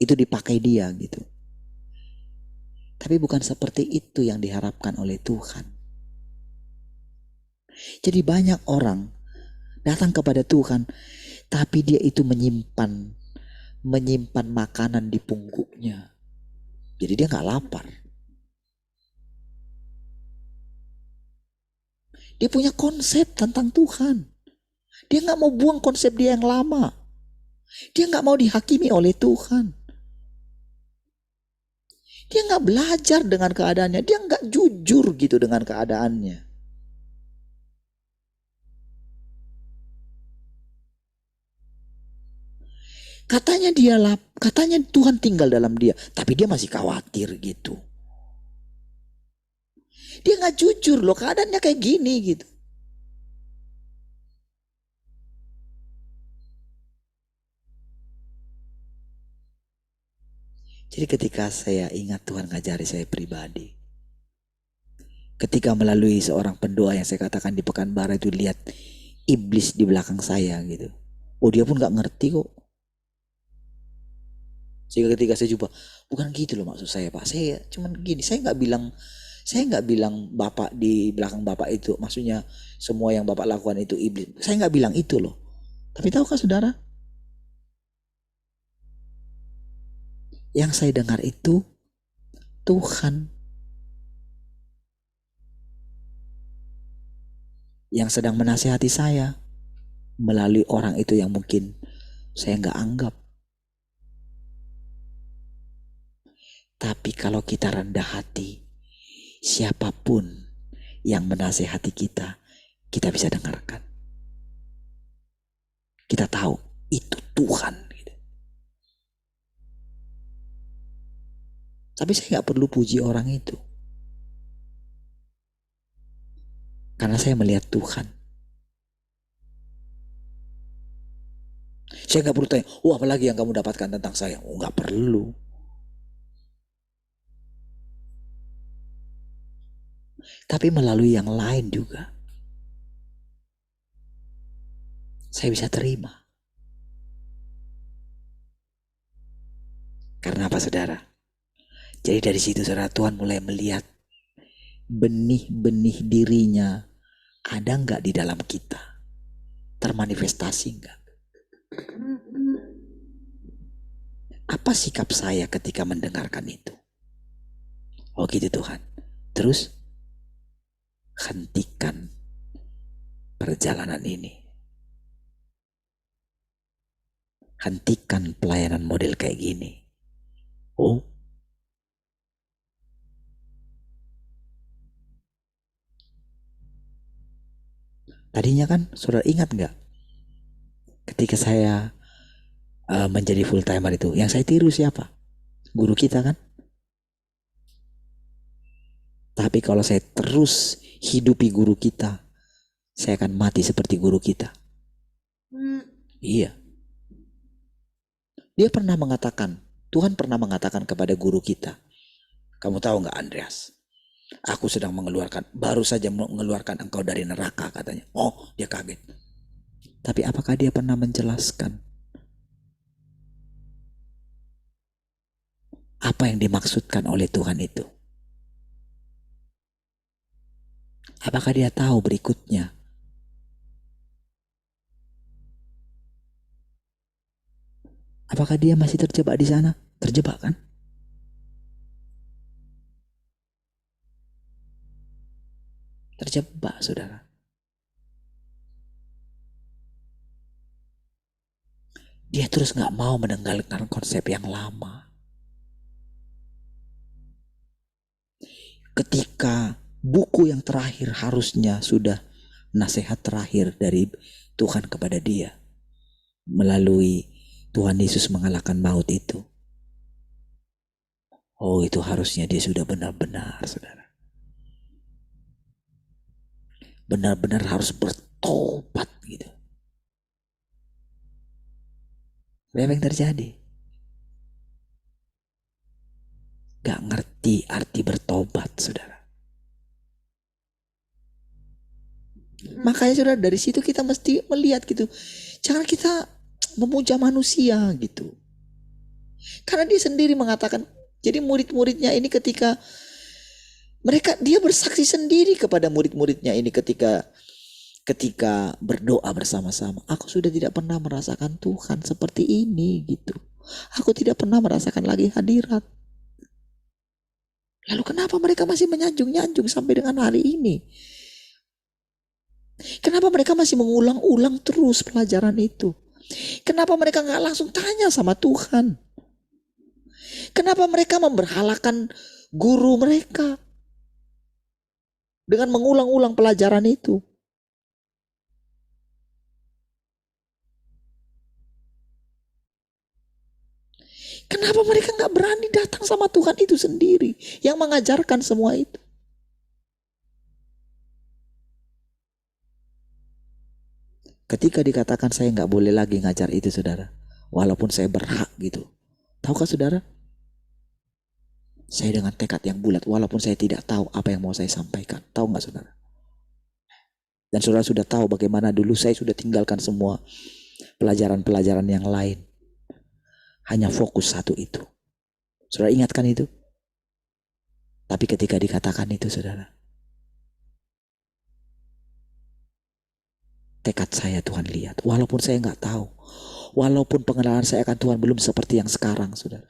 dipakai dia gitu. Tapi bukan seperti itu yang diharapkan oleh Tuhan. Jadi banyak orang datang kepada Tuhan, tapi dia itu menyimpan menyimpan makanan di punggungnya. Jadi dia nggak lapar. Dia punya konsep tentang Tuhan. Dia nggak mau buang konsep dia yang lama. Dia nggak mau dihakimi oleh Tuhan. Dia nggak belajar dengan keadaannya. Dia nggak jujur gitu dengan keadaannya. Katanya Tuhan tinggal dalam dia, tapi dia masih khawatir gitu. Dia nggak jujur loh, keadaannya kayak gini gitu. Jadi ketika saya ingat Tuhan ngajari saya pribadi, ketika melalui seorang pendoa yang saya katakan di Pekanbaru itu, lihat iblis di belakang saya gitu. Oh, dia pun nggak ngerti kok. Sehingga ketika saya jumpa, bukan gitu loh maksud saya Pak. Saya cuman gini, saya nggak bilang Bapak di belakang Bapak itu, maksudnya semua yang Bapak lakukan itu iblis. Saya nggak bilang itu loh. Tapi tahukah saudara, yang saya dengar itu Tuhan yang sedang menasihati saya melalui orang itu yang mungkin saya nggak anggap. Tapi kalau kita rendah hati, siapapun yang menasihati kita, kita bisa dengarkan. Kita tahu itu Tuhan. Tapi saya nggak perlu puji orang itu, karena saya melihat Tuhan. Saya nggak perlu tanya, wah apalagi yang kamu dapatkan tentang saya. Oh, nggak perlu. Tapi melalui yang lain juga, saya bisa terima. Karena apa saudara? Jadi dari situ saudara, Tuhan mulai melihat benih-benih dirinya ada nggak di dalam kita, termanifestasi nggak? Apa sikap saya ketika mendengarkan itu? Oh gitu Tuhan. Terus hentikan perjalanan ini. Hentikan pelayanan model kayak gini. Oh, tadinya kan saudara ingat nggak? Ketika saya menjadi full timer itu, yang saya tiru siapa? Guru kita kan? Tapi kalau saya terus hidupi guru kita, saya akan mati seperti guru kita. Iya. Dia pernah mengatakan, Tuhan pernah mengatakan kepada guru kita, kamu tahu nggak Andreas? Aku sedang baru saja mengeluarkan engkau dari neraka katanya. Oh, dia kaget. Tapi apakah dia pernah menjelaskan apa yang dimaksudkan oleh Tuhan itu? Apakah dia tahu berikutnya? Apakah dia masih terjebak di sana? Terjebak kan? Terjebak saudara. Dia terus gak mau meninggalkan konsep yang lama. Ketika buku yang terakhir harusnya sudah nasihat terakhir dari Tuhan kepada dia, melalui Tuhan Yesus mengalahkan maut itu. Oh, itu harusnya dia sudah benar-benar saudara. Benar-benar harus bertobat gitu. Apa yang terjadi? Gak ngerti arti bertobat saudara. Makanya saudara, dari situ kita mesti melihat gitu. Jangan kita memuja manusia gitu. Karena dia sendiri mengatakan, jadi murid-muridnya ini ketika dia bersaksi sendiri kepada murid-muridnya ini ketika berdoa bersama-sama. Aku sudah tidak pernah merasakan Tuhan seperti ini gitu. Aku tidak pernah merasakan lagi hadirat. Lalu kenapa mereka masih menyanjung-nyanjung sampai dengan hari ini? Kenapa mereka masih mengulang-ulang terus pelajaran itu? Kenapa mereka nggak langsung tanya sama Tuhan? Kenapa mereka memberhalakan guru mereka dengan mengulang-ulang pelajaran itu? Kenapa mereka nggak berani datang sama Tuhan itu sendiri yang mengajarkan semua itu? Ketika dikatakan saya nggak boleh lagi ngajar itu, saudara, walaupun saya berhak gitu, tahukah saudara? Saya dengan tekad yang bulat, walaupun saya tidak tahu apa yang mau saya sampaikan, tahu nggak saudara? Dan saudara sudah tahu bagaimana dulu saya sudah tinggalkan semua pelajaran-pelajaran yang lain, hanya fokus satu itu. Saudara ingatkan itu? Tapi ketika dikatakan itu, saudara, tekad saya Tuhan lihat, walaupun saya nggak tahu, walaupun pengenalan saya akan Tuhan belum seperti yang sekarang, saudara,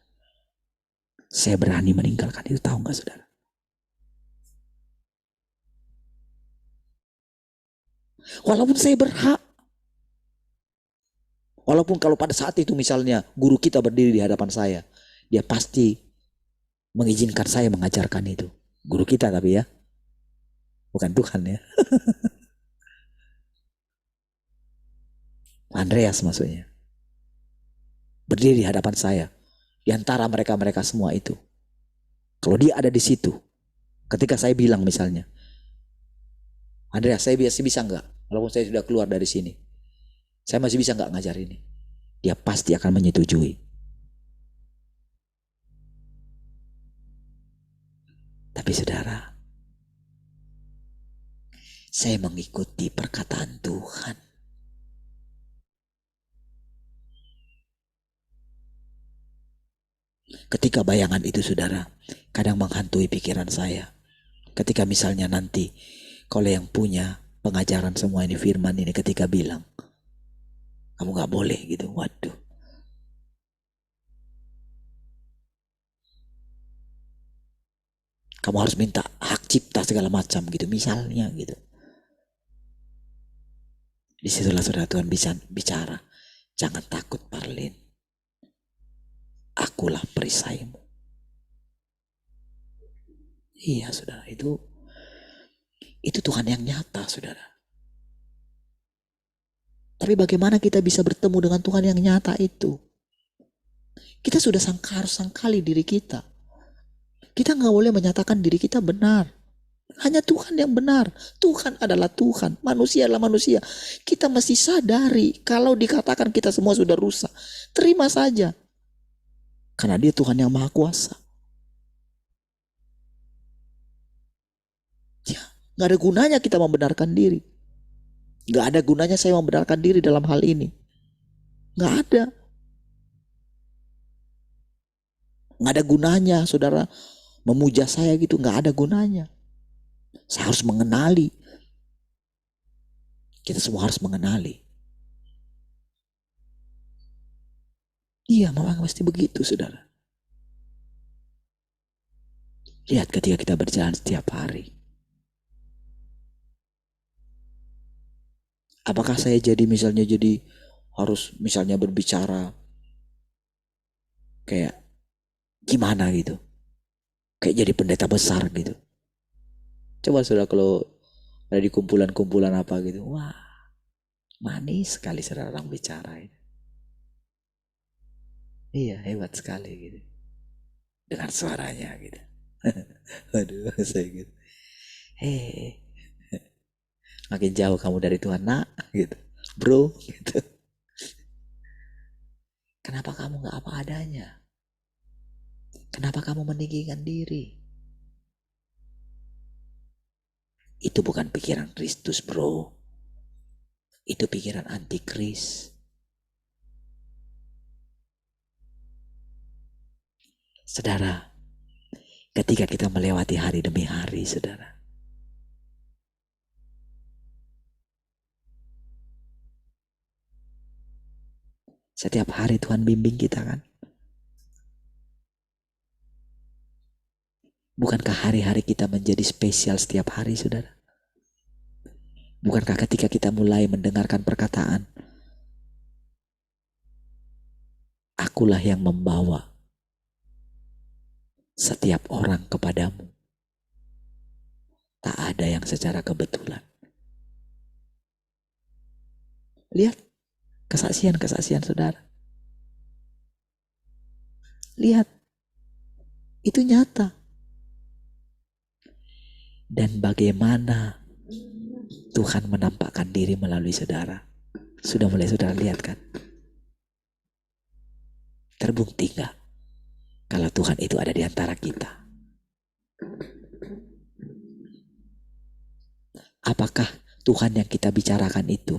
saya berani meninggalkan itu. Tahu nggak saudara? Walaupun saya berhak, walaupun kalau pada saat itu misalnya guru kita berdiri di hadapan saya, dia pasti mengizinkan saya mengajarkan itu. Guru kita tapi ya, bukan Tuhan ya. Andreas maksudnya. Berdiri di hadapan saya, di antara mereka-mereka semua itu. Kalau dia ada di situ, ketika saya bilang misalnya, Andreas, saya bisa nggak? Walaupun saya sudah keluar dari sini, saya masih bisa nggak ngajar ini? Dia pasti akan menyetujui. Tapi saudara, saya mengikuti perkataan Tuhan. Ketika bayangan itu saudara, kadang menghantui pikiran saya. Ketika misalnya nanti, kalau yang punya pengajaran semua ini, firman ini, ketika bilang, kamu gak boleh gitu, waduh. Kamu harus minta hak cipta segala macam gitu, misalnya gitu. Disitulah saudara Tuhan bisa bicara, jangan takut Parlin, akulah perisaimu. Iya saudara, itu Tuhan yang nyata saudara. Tapi bagaimana kita bisa bertemu dengan Tuhan yang nyata itu? Kita sudah harus sangkali diri kita. Kita gak boleh menyatakan diri kita benar. Hanya Tuhan yang benar. Tuhan adalah Tuhan, manusia adalah manusia. Kita mesti sadari kalau dikatakan kita semua sudah rusak, terima saja. Karena dia Tuhan yang maha kuasa. Ya, gak ada gunanya kita membenarkan diri. Gak ada gunanya saya membenarkan diri dalam hal ini. Gak ada. Gak ada gunanya saudara memuja saya gitu, gak ada gunanya. Saya harus mengenali. Kita semua harus mengenali. Iya, memang mesti begitu, saudara. Lihat ketika kita berjalan setiap hari. Apakah saya jadi harus misalnya berbicara kayak gimana gitu. Kayak jadi pendeta besar gitu. Coba saudara kalau ada di kumpulan-kumpulan apa gitu. Wah, manis sekali saudara orang bicara itu. Iya, hebat sekali gitu. Dengan suaranya gitu. Aduh, saya gitu. Hei, makin jauh kamu dari Tuhan nak gitu. Bro gitu. Kenapa kamu gak apa adanya? Kenapa kamu meninggikan diri? Itu bukan pikiran Kristus bro. Itu pikiran antikris. Saudara, ketika kita melewati hari demi hari, saudara, setiap hari Tuhan bimbing kita kan. Bukankah hari-hari kita menjadi spesial setiap hari, saudara? Bukankah ketika kita mulai mendengarkan perkataan, akulah yang membawa setiap orang kepadamu. Tak ada yang secara kebetulan. Lihat kesaksian-kesaksian saudara. Lihat, itu nyata. Dan bagaimana Tuhan menampakkan diri melalui saudara. Sudah mulai saudara lihat kan? Terbukti gak kalau Tuhan itu ada di antara kita? Apakah Tuhan yang kita bicarakan itu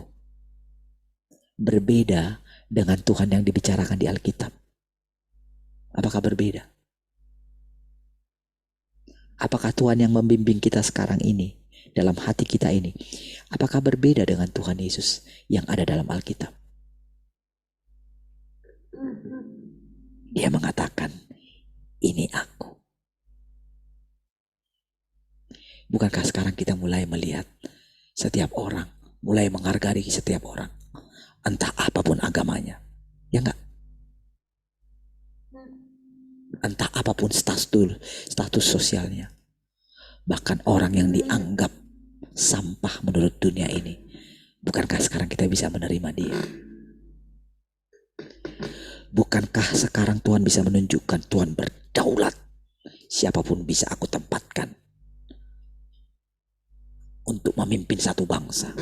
berbeda dengan Tuhan yang dibicarakan di Alkitab? Apakah berbeda? Apakah Tuhan yang membimbing kita sekarang ini, dalam hati kita ini, apakah berbeda dengan Tuhan Yesus yang ada dalam Alkitab? Dia mengatakan, ini aku. Bukankah sekarang kita mulai melihat setiap orang, mulai menghargai setiap orang, entah apapun agamanya, ya enggak? Entah apapun status sosialnya, bahkan orang yang dianggap sampah menurut dunia ini, bukankah sekarang kita bisa menerima dia? Bukankah sekarang Tuhan bisa menunjukkan Tuhan berdaulat, siapapun bisa aku tempatkan untuk memimpin satu bangsa,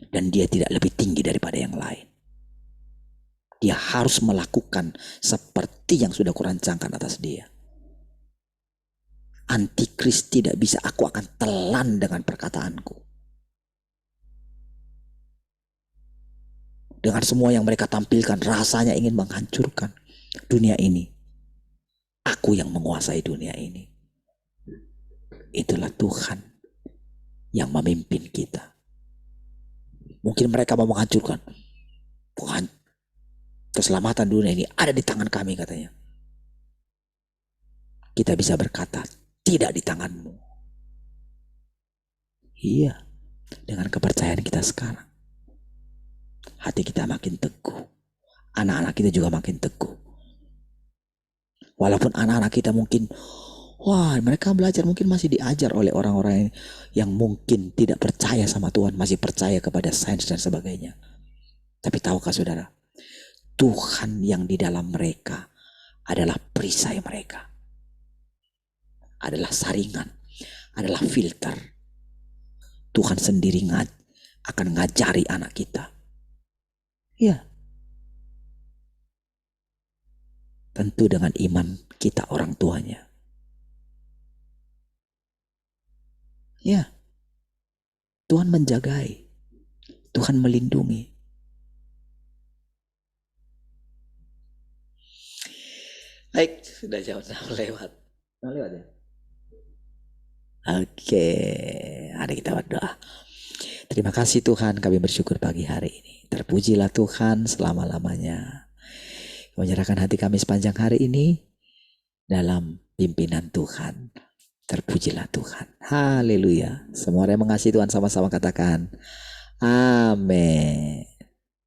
dan dia tidak lebih tinggi daripada yang lain. Dia harus melakukan seperti yang sudah kurancangkan atas dia. Antikris tidak bisa aku akan telan dengan perkataanku. Dengan semua yang mereka tampilkan, rasanya ingin menghancurkan dunia ini. Aku yang menguasai dunia ini. Itulah Tuhan yang memimpin kita. Mungkin mereka mau menghancurkan. Keselamatan dunia ini ada di tangan kami, katanya. Kita bisa berkata, tidak di tanganmu. Iya, dengan kepercayaan kita sekarang, hati kita makin teguh. Anak-anak kita juga makin teguh. Walaupun anak-anak kita mungkin, wah, mereka belajar mungkin masih diajar oleh orang-orang yang mungkin tidak percaya sama Tuhan, masih percaya kepada sains dan sebagainya. Tapi tahukah saudara, Tuhan yang di dalam mereka adalah perisai mereka, adalah saringan, adalah filter. Tuhan sendiri akan ngajari anak kita. Ya, tentu dengan iman kita orang tuanya. Ya, Tuhan menjagai, Tuhan melindungi. Baik, sudah jauh lewat. Lewat ya? Oke, hari kita berdoa. Terima kasih Tuhan, kami bersyukur pagi hari ini. Terpujilah Tuhan selama-lamanya. Menyerahkan hati kami sepanjang hari ini dalam pimpinan Tuhan. Terpujilah Tuhan. Haleluya. Semua orang yang mengasihi Tuhan sama-sama katakan amin.